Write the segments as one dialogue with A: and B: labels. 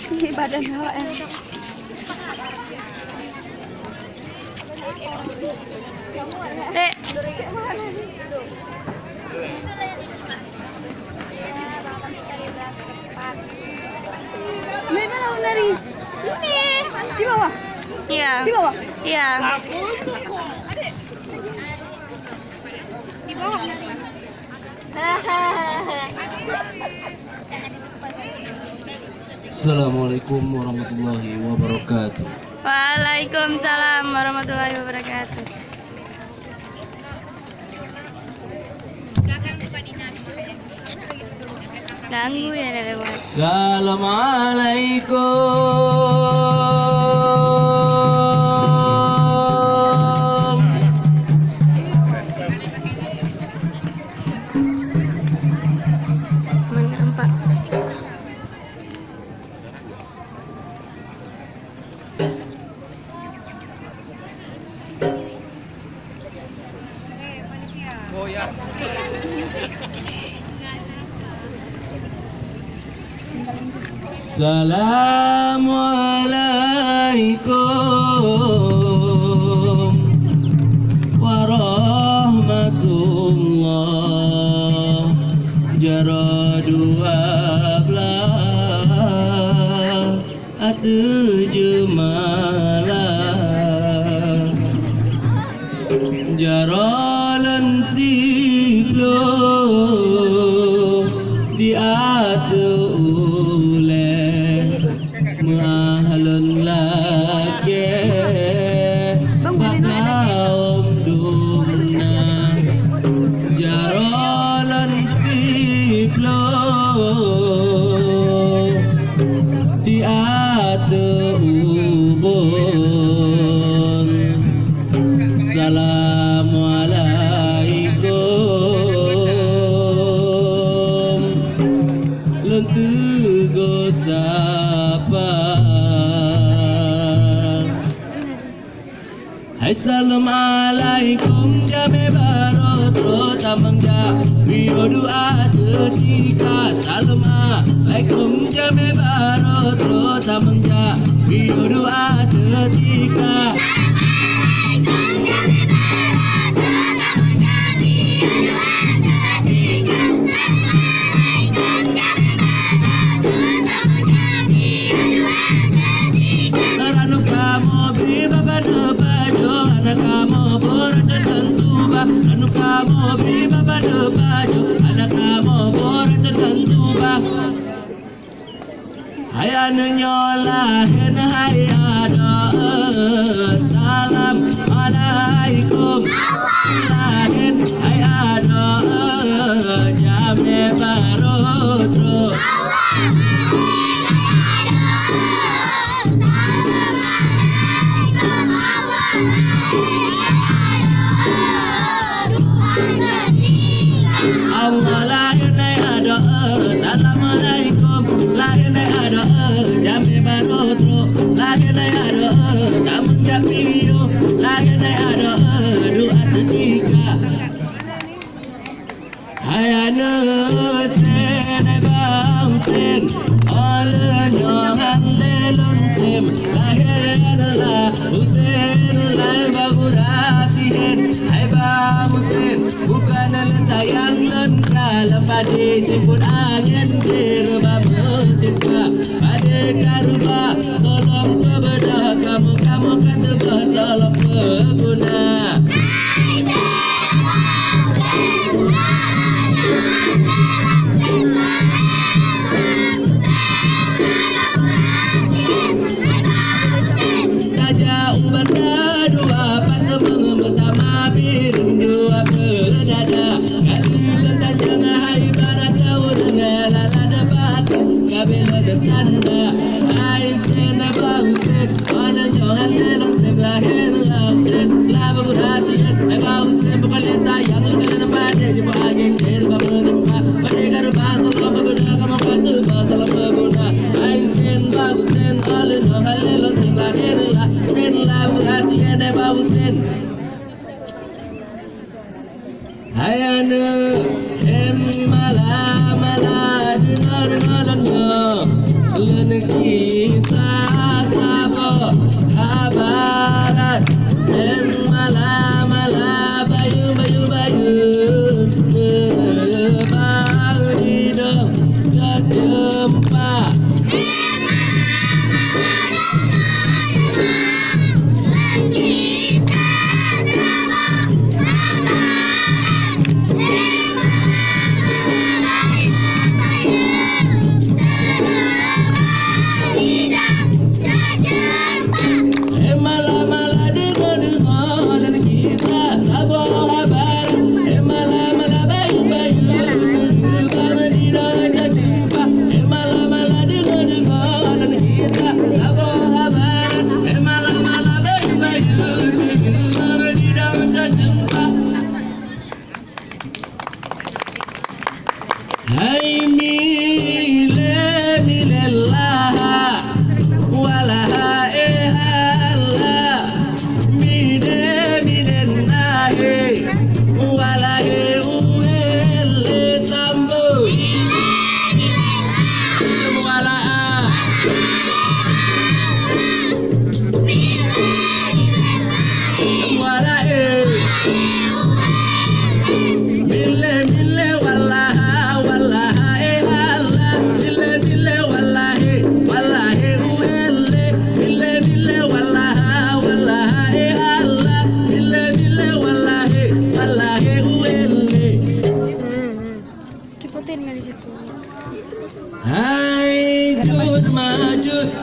A: Ini badan awak ya. Dek. Mana awak lari? Ini. Di bawah. Iya. Di bawah. Iya. Di bawah.
B: Assalamualaikum warahmatullahi wabarakatuh.
A: Waalaikumsalam warahmatullahi wabarakatuh. Ganggu ya lewat.
B: Assalamualaikum.
A: Menampak.
B: Assalamualaikum warahmatullah. Jaradu ablah atujemalah jaralan siblo di atu mahalun lagi bakaom dumna jarolan siplo di atu ubon. Assalamualaikum lentugo sapa. Assalamualaikum jame barotro tamangja biodu atetika. Assalamualaikum jame barotro tamangja biodu atetika. Hayana nyolahin hayada. Salam alaikum lahin hayada jame barotro. Allah lahin hayada. Assalamualaikum lahin hayada jame barotro. Lahin hayada tamun japiro. Lahin hayada doa ketika. Hayana sen bang sen alanya handelon tem. Lahin la Husain lai bagurasihen. Hai bang Husain bukan sayang lan dalam pade jemput angin dirba mentimpa pade karuba tolong bebedah kamu kan tegak salam pengguna. Raja umbar dua pantemeng pertama piring dua berdada kali letakkan hai barat kau dengan lala debat kabel tanda hai sen bausen mana johan dalam lahir lausen laba berhasil hai bausen bukan sayang lebih tempat di bagian kiri bertempat pada garba salam berbeda kamu patu salam berguna hai sen bausen alun johan dalam lahir lausen laba berhasil hai bausen. Hayana mala dengar dengarnya lenki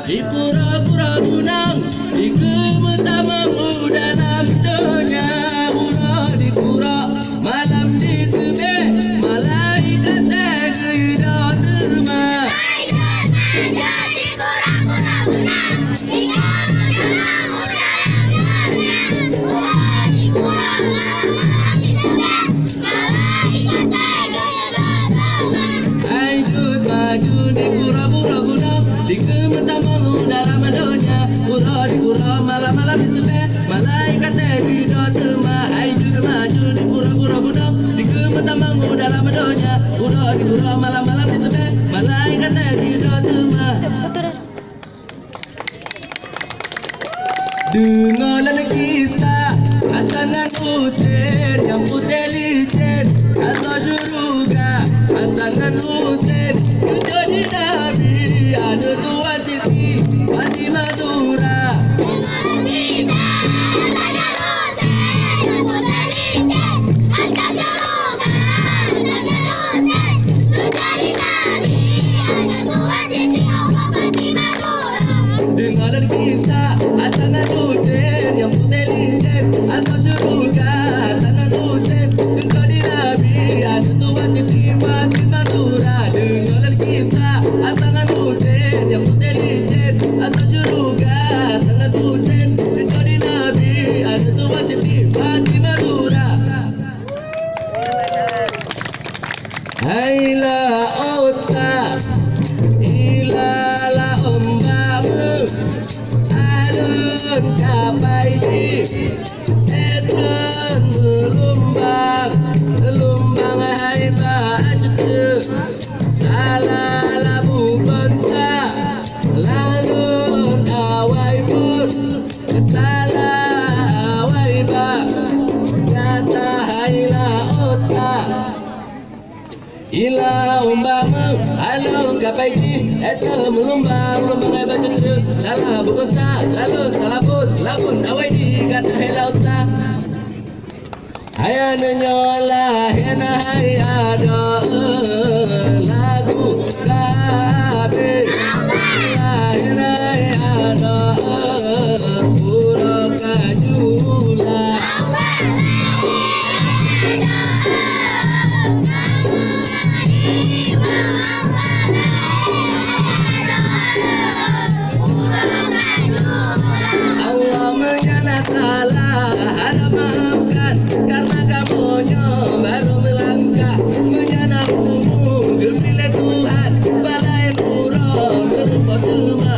B: di pura-pura gunung, di kemetamamu dalam dunia. Pura di pura, malam di sebe, malaikat kehidupan terma. Maju di pura-pura gunung, di kemetamamu dalam dunia. Pura di pura, malam-malam di sebe, malaikat kehidupan terma. Maju di pura-pura gunung, di kemetamamu dalam dunia. Pura di pura, malam-malam di sebe, malaikat kehidupan terma. Dengarlah kisah Hasan Hussein yang putih licin asal syurga. Hasan Hussein jadi nabi, ada Tuan Siti Fatimah Zura. Dengarlah kisah Hasan Hussein yang putih licin asal syurga. Hasan Hussein jadi nabi, ada Tuan Siti Fatimah Zura. Dengarlah kisah Hasan Hussein yang putih licin asal syurga. Hasan Hussein jadi nabi, ada Tuan Siti Fatimah Zura. Dengarlah kisah Hasan Hussein yang putih licin asal syurga. Hasan Hussein jadi nabi, ada Tuan Siti Fatimah Zura. Hailah otsa ilala ombamu alun kapai di etan lumbang hai baju salah labu bangsa lalun awai pun salah awai ba kata hailah otsa ila umbama alun kapai di etan lumbang hai baju salah bangsa lalun labun awai di kata hailah otsa. Hayana nyola hena hayada lagu kabe hena hayada pura kajula. Allah menyana salah, ada maafkan karena kamunya baru melangkah menyana umum gembira Tuhan balai nurul berupa cuma.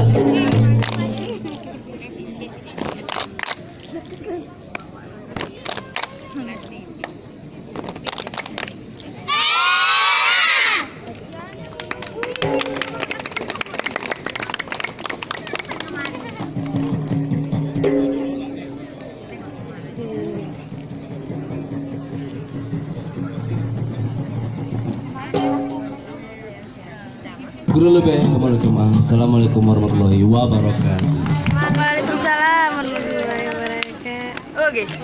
B: Guru lebih Assalamualaikum warahmatullahi wabarakatuh.
A: Waalaikumsalam warahmatullahi wabarakatuh. Oke.